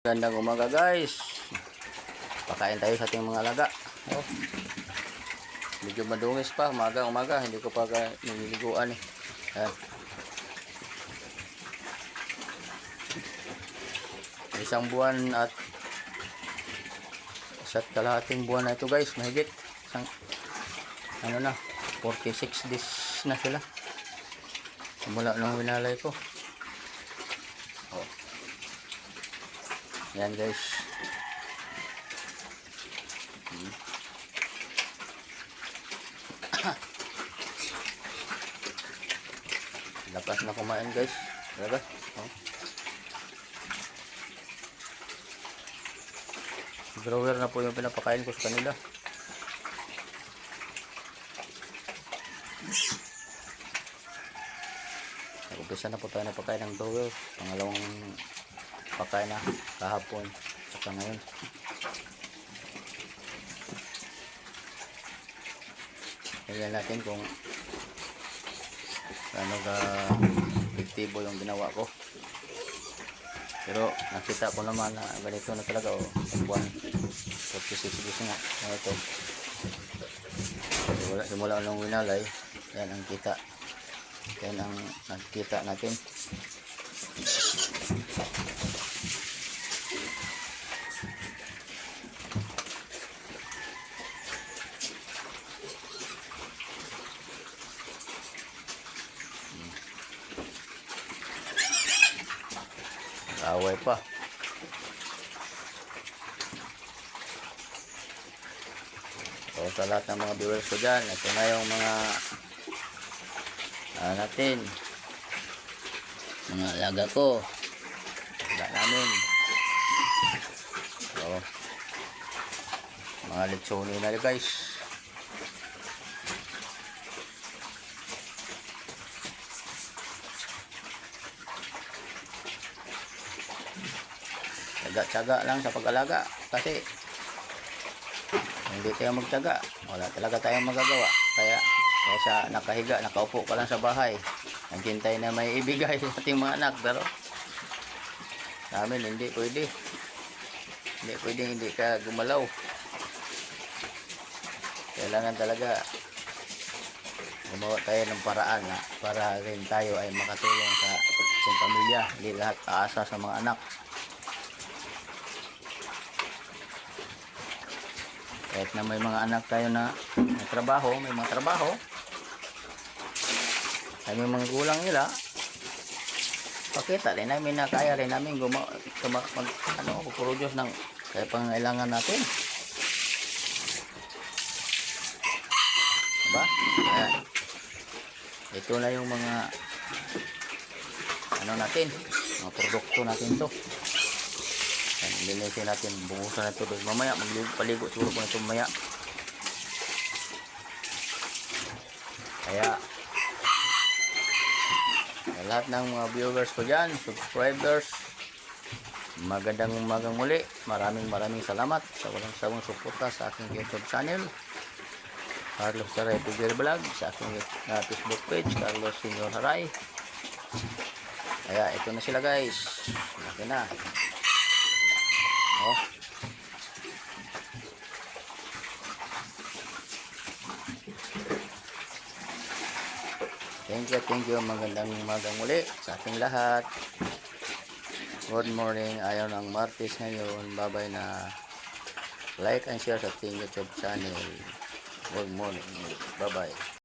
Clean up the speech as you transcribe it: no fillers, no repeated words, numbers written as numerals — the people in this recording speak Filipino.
Gandang umaga guys. Pakain tayo sa ating mga alaga. Oh. Medyo madungis pa, umaga. Hindi ko pa nililiguan eh. Ayan. Isang buwan at isa't kalahating buwan na ito guys. Mahigit. Isang, 46 days na sila. Simula nung winalay ko. Oh. Yan guys. Lakas na kumain guys. Talaga. Oh. Grower na po yung pinapakain ko sa kanila. Umpisa na po tayo na pakain ng grower. Pangalawang pakain na kahapon. Saka ngayon. Tingnan natin kung ano ka epektibo yung ginawa ko. Pero nakita ko naman na ganito na talaga buwan 46 days nga na ito. Simula nung winalay, yan ang kita. Yan ang nakita natin. Away pa. So, sa lahat ng mga viewers ko dyan, ito na yung mga natin, mga alaga ko, alaga namin. So, mga lechoni na guys. Tsaga lang sa pag-alaga kasi hindi tayo magtyaga, wala talaga tayong magagawa. Kaya sa nakahiga, nakaupo ka lang sa bahay, naghintay na may ibigay sa ating mga anak. Pero sa amin hindi pwede hindi ka gumalaw. Kailangan talaga gumawa tayo ng paraan para rin tayo ay makatulong sa ating pamilya. Hindi lahat aasa sa mga anak. Kahit na may mga anak tayo na may trabaho, ay may mga gulang nila, pakita rin namin na kaya rin namin mag-produce ng kaya pangailangan natin. Diba? Kaya, ito na yung mga natin, mga produkto natin to. Linisin natin, bungusan na ito doon. Mamaya, paligo siguro po na ito mamaya. Kaya, sa lahat ng mga viewers ko dyan, subscribers, magandang umagang muli. Maraming salamat sa walang sawang suporta sa aking YouTube channel, Carlos Haray Pigil Vlog, sa aking Facebook page, Carlos Senior Haray. Kaya, ito na sila guys. Okay na. Oh. Thank you. Magandang umagang muli sa ating lahat. Good morning. Ayaw ng Martes ngayon. Bye-bye na. Like and share sa ating YouTube channel. Good morning. Bye-bye.